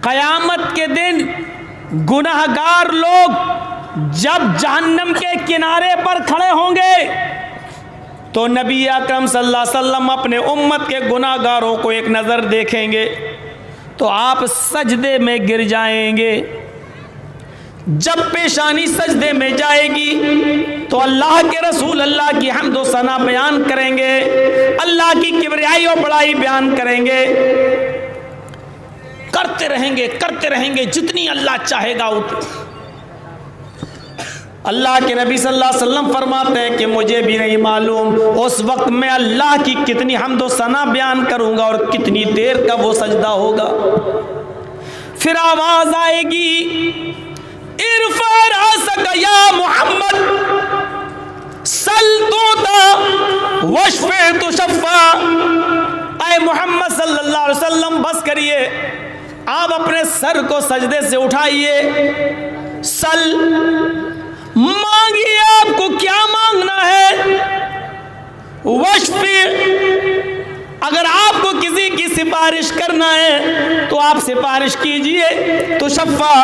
क़यामत के दिन गुनाहगार लोग जब जहन्नम के किनारे पर खड़े होंगे तो नबी अकरम सल्लल्लाहु अलैहि वसल्लम अपने उम्मत के गुनाहगारों को एक नज़र देखेंगे तो आप सजदे में गिर जाएंगे। जब पेशानी सजदे में जाएगी तो अल्लाह के रसूल अल्लाह की हम्द व सना बयान करेंगे, अल्लाह की किबरियाई और बड़ाई बयान करेंगे, करते रहेंगे जितनी अल्लाह चाहेगा उतनी। अल्लाह के नबी सल्लल्लाहु अलैहि वसल्लम फरमाते हैं कि मुझे भी नहीं मालूम उस वक्त मैं अल्लाह की कितनी हम्द व सना बयान करूंगा और कितनी देर का वो सजदा होगा। फिर आवाज आएगी, इरफा रासक या मोहम्मद सल तुता वशफे तुशफ़ा। ऐ मोहम्मद सल्लल्लाहु अलैहि वसल्लम बस करिए, आप अपने सर को सजदे से उठाइए, सल मांगिए, आपको क्या मांगना है। वशफे, अगर आपको किसी की सिफारिश करना है तो आप सिफारिश कीजिए, तो शफ़ा,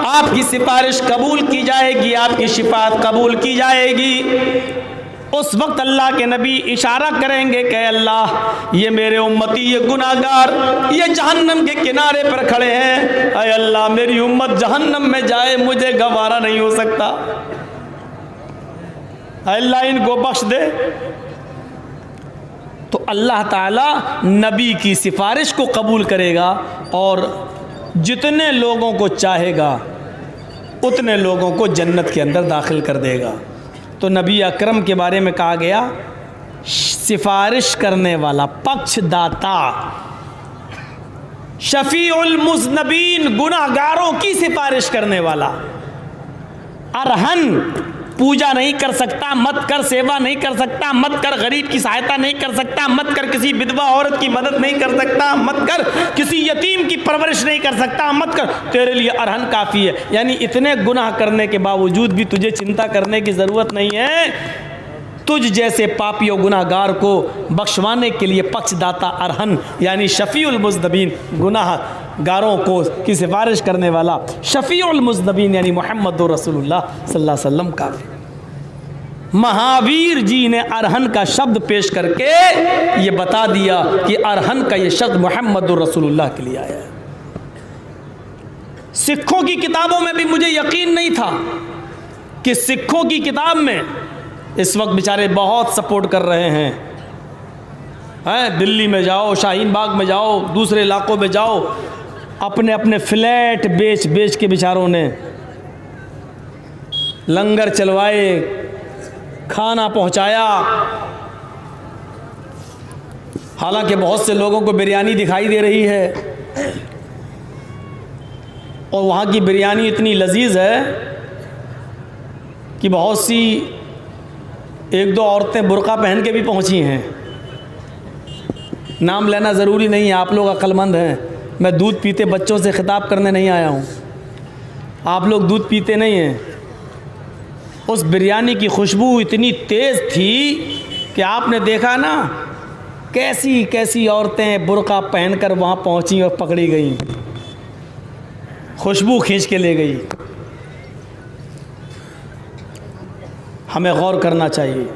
आपकी सिफारिश कबूल की जाएगी, आपकी शिफात कबूल की जाएगी। उस वक्त अल्लाह के नबी इशारा करेंगे कि अल्लाह ये मेरे उम्मती, ये गुनाहगार, ये जहन्नम के किनारे पर खड़े हैं, अय अल्लाह मेरी उम्मत जहन्नम में जाए मुझे गवारा नहीं हो सकता, अल्लाह इनको बख्श दे। तो अल्लाह ताला नबी की सिफारिश को कबूल करेगा और जितने लोगों को चाहेगा उतने लोगों को जन्नत के अंदर दाखिल कर देगा। तो नबी अकरम के बारे में कहा गया सिफारिश करने वाला, पक्षदाता, शफीउल मुज़नबीन, गुनाहगारों की सिफारिश करने वाला। अरहन, पूजा नहीं कर सकता, मत कर सेवा नहीं कर सकता, मत कर गरीब की सहायता नहीं कर सकता, मत कर किसी विधवा औरत की मदद नहीं कर सकता, मत कर किसी यतीम की परवरिश नहीं कर सकता, मत कर, तेरे लिए अरहन काफ़ी है। यानी इतने गुनाह करने के बावजूद भी तुझे चिंता करने की ज़रूरत नहीं है, तुझ जैसे पापी और गुनाहगार को बख्शवाने के लिए पक्षदाता अरहन यानी शफ़ीउल मुज़नबीन, गुनाहगारों को की सिफारिश करने वाला शफ़ीउल मुज़नबीन यानी मुहम्मदुर रसूलुल्लाह सल्लल्लाहु अलैहि वसल्लम का। महावीर जी ने अरहन का शब्द पेश करके ये बता दिया कि अरहन का ये शब्द मुहम्मदुर रसूलुल्लाह के लिए आया है। सिखों की किताबों में भी मुझे यकीन नहीं था कि सिखों की किताब में इस वक्त बेचारे बहुत सपोर्ट कर रहे हैं। दिल्ली में जाओ, शाहीन बाग में जाओ, दूसरे इलाकों में जाओ, अपने अपने फ्लैट बेच बेच के बेचारों ने लंगर चलवाए, खाना पहुंचाया। हालांकि बहुत से लोगों को बिरयानी दिखाई दे रही है और वहाँ की बिरयानी इतनी लजीज है कि बहुत सी एक दो औरतें बुर्का पहन के भी पहुंची हैं। नाम लेना ज़रूरी नहीं है, आप लोग अक्लमंद हैं। मैं दूध पीते बच्चों से खिताब करने नहीं आया हूँ, आप लोग दूध पीते नहीं हैं। उस बिरयानी की खुशबू इतनी तेज़ थी कि आपने देखा ना कैसी कैसी औरतें बुर्का पहनकर वहाँ पहुँची और पकड़ी गईं, खुशबू खींच के ले गई। हमें गौर करना चाहिए।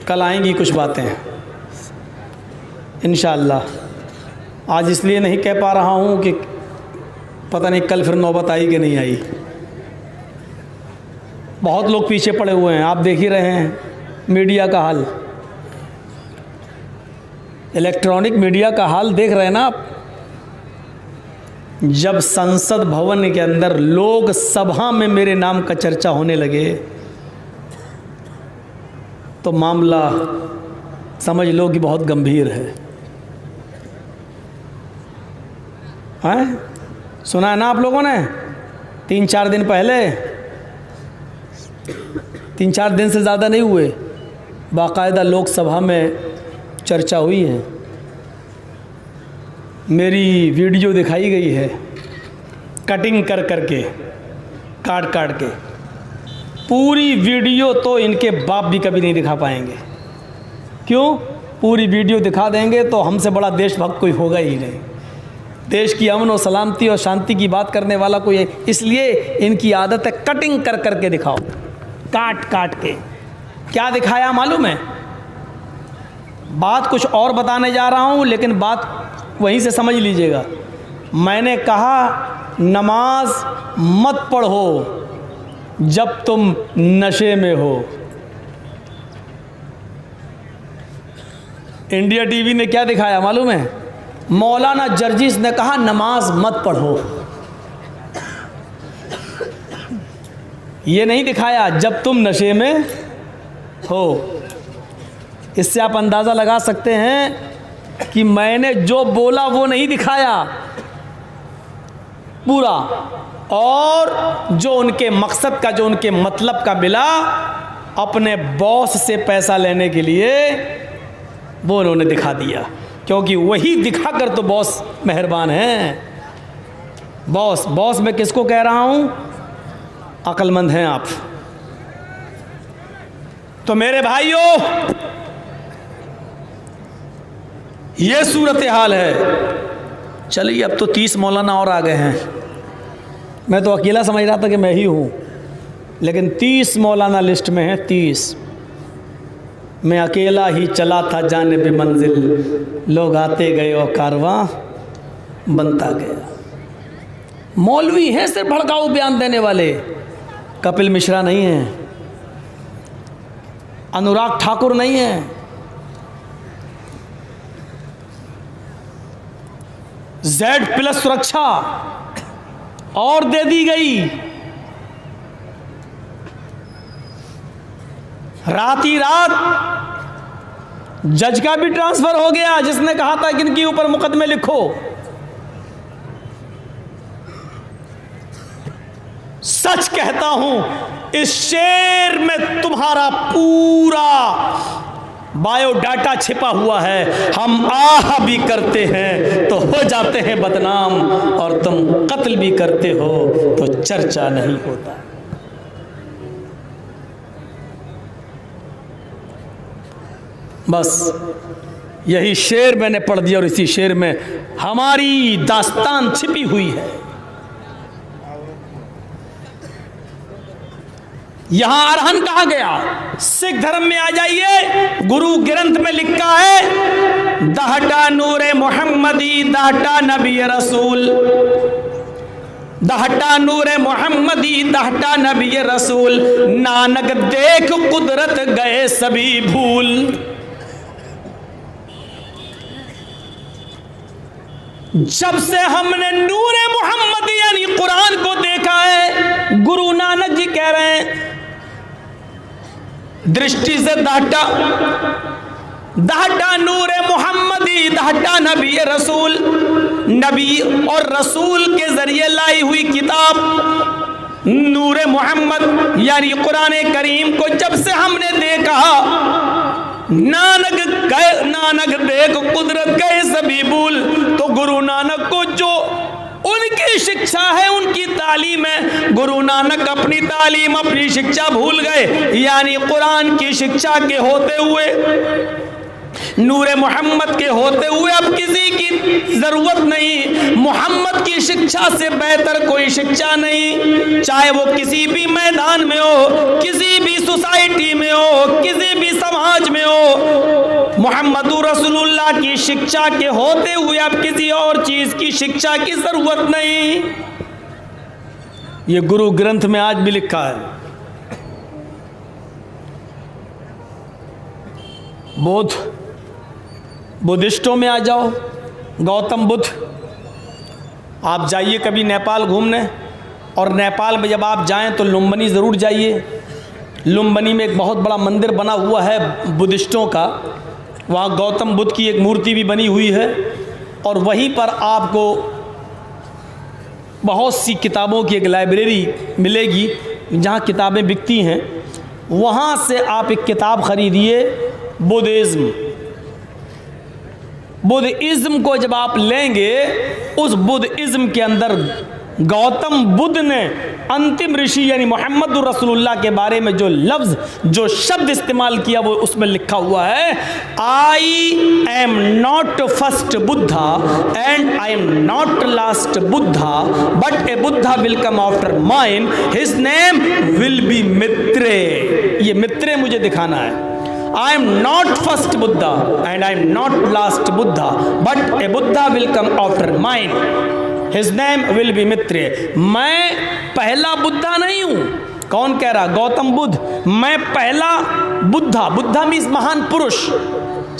कल आएंगी कुछ बातें इंशाअल्लाह। आज इसलिए नहीं कह पा रहा हूँ कि पता नहीं कल फिर नौबत आई कि नहीं आई। बहुत लोग पीछे पड़े हुए हैं, आप देख ही रहे हैं मीडिया का हाल, इलेक्ट्रॉनिक मीडिया का हाल देख रहे हैं ना आप। जब संसद भवन के अंदर लोक सभा में मेरे नाम का चर्चा होने लगे तो मामला समझ लो कि बहुत गंभीर है। सुना है ना आप लोगों ने, 3-4 दिन पहले, 3-4 दिन से ज़्यादा नहीं हुए, बाकायदा लोकसभा में चर्चा हुई है। मेरी वीडियो दिखाई गई है, कटिंग कर करके, काट काट के। पूरी वीडियो तो इनके बाप भी कभी नहीं दिखा पाएंगे। क्यों? पूरी वीडियो दिखा देंगे तो हमसे बड़ा देशभक्त कोई होगा ही नहीं। देश की अमन और सलामती और शांति की बात करने वाला कोई है, इसलिए इनकी आदत है कटिंग कर करके दिखाओ, काट काट के। क्या दिखाया मालूम है? बात कुछ और बताने जा रहा हूँ, लेकिन बात वहीं से समझ लीजिएगा। मैंने कहा नमाज मत पढ़ो जब तुम नशे में हो। इंडिया टीवी ने क्या दिखाया मालूम है? मौलाना जर्जिस ने कहा नमाज मत पढ़ो। ये नहीं दिखाया जब तुम नशे में हो। इससे आप अंदाज़ा लगा सकते हैं कि मैंने जो बोला वो नहीं दिखाया पूरा, और जो उनके मकसद का, जो उनके मतलब का मिला अपने बॉस से पैसा लेने के लिए, वो उन्होंने दिखा दिया। क्योंकि वही दिखाकर तो बॉस मेहरबान हैं। बॉस बॉस मैं किसको कह रहा हूं? अक्लमंद हैं आप। तो मेरे भाइयों, ये सूरत हाल है। चलिए अब तो 30 मौलाना और आ गए हैं। मैं तो अकेला समझ रहा था कि मैं ही हूँ, लेकिन 30 मौलाना लिस्ट में है। 30। मैं अकेला ही चला था जाने पे मंजिल, लोग आते गए और कारवां बनता गया। मौलवी हैं सिर्फ भड़काऊ बयान देने वाले। कपिल मिश्रा नहीं है, अनुराग ठाकुर नहीं है, Z+ सुरक्षा और दे दी गई। रात ही रात जज का भी ट्रांसफर हो गया, जिसने कहा था कि इनके ऊपर मुकदमे लिखो। सच कहता हूं, इस शेर में तुम्हारा पूरा बायोडाटा छिपा हुआ है। हम आह भी करते हैं तो हो जाते हैं बदनाम, और तुम कत्ल भी करते हो तो चर्चा नहीं होता। बस यही शेर मैंने पढ़ दिया, और इसी शेर में हमारी दास्तान छिपी हुई है। यहां अरहन कहा गया। सिख धर्म में आ जाइए, गुरु ग्रंथ में लिखा है दहटा नूरे मोहम्मदी दहटा नबी रसूल, दहटा नूरे मोहम्मदी दहटा नबी रसूल, नानक देख कुदरत गए सभी भूल। जब से हमने नूरे मोहम्मदी यानी कुरान को देखा है, गुरु नानक जी कह रहे हैं, दृष्टि से दहटा दहटा नूरे मोहम्मदी दहटा नबी रसूल, नबी और रसूल के जरिए लाई हुई किताब नूरे मोहम्मद यानी कुरान करीम को जब से हमने देखा, नानक देख कुदरत गए सभी भूल। तो गुरु नानक को जो उनकी शिक्षा है, उनकी तालीम है, गुरु नानक अपनी तालीम अपनी शिक्षा भूल गए। यानी कुरान की शिक्षा के होते हुए, नूरे मोहम्मद के होते हुए अब किसी की जरूरत नहीं। मोहम्मद की शिक्षा से बेहतर कोई शिक्षा नहीं, चाहे वो किसी भी मैदान में हो, किसी भी सोसाइटी में हो, किसी भी समाज में हो। मोहम्मदुर रसूलुल्लाह की शिक्षा के होते हुए अब किसी और चीज की शिक्षा की जरूरत नहीं। ये गुरु ग्रंथ में आज भी लिखा है। बुद्धिस्टों में आ जाओ, गौतम बुद्ध। आप जाइए कभी नेपाल घूमने, और नेपाल में जब आप जाएं तो लुम्बिनी ज़रूर जाइए। लुम्बिनी में एक बहुत बड़ा मंदिर बना हुआ है बुद्धिस्टों का, वहाँ गौतम बुद्ध की एक मूर्ति भी बनी हुई है। और वहीं पर आपको बहुत सी किताबों की एक लाइब्रेरी मिलेगी जहाँ किताबें बिकती हैं। वहाँ से आप एक किताब खरीदिए, बुद्धिज़्म। बुद्धिज़्म को जब आप लेंगे, उस बुद्धिज़्म के अंदर गौतम बुद्ध ने अंतिम ऋषि यानी मोहम्मद रसूलुल्लाह के बारे में जो लफ्ज़, जो शब्द इस्तेमाल किया, वो उसमें लिखा हुआ है, I am not first Buddha and I am not last Buddha, but A Buddha will come after mine, his name will be मित्रे। ये मित्रे मुझे दिखाना है। I am not first Buddha and I am not last Buddha, but a Buddha will come after mine. His name will be Mitre. मैं पहला बुद्धा नहीं हूँ। कौन कह रहा? गौतम बुद्ध। मैं पहला बुद्धा, बुद्धा मीन्स महान पुरुष,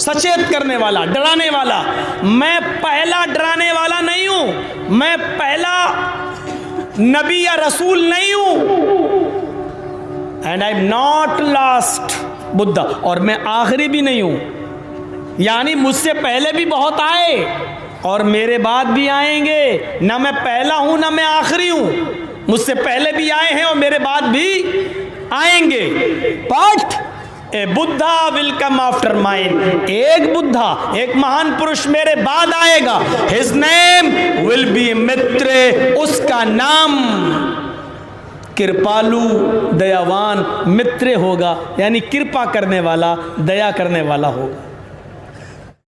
सचेत करने वाला, डराने वाला। मैं पहला डराने वाला नहीं हूँ। मैं पहला नबी या रसूल नहीं हूँ। And I am not last Buddha, और मैं आखिरी भी नहीं हूं। यानी मुझसे पहले भी बहुत आए और मेरे बाद भी आएंगे। ना मैं पहला हूं ना मैं आखिरी हूं। मुझसे पहले भी आए हैं और मेरे बाद भी आएंगे। But A Buddha will come after mine, एक बुद्धा, एक महान पुरुष मेरे बाद आएगा। हिज नेम विल बी मित्रे, उसका नाम कृपालु दयावान मित्र होगा, यानी कृपा करने वाला, दया करने वाला होगा।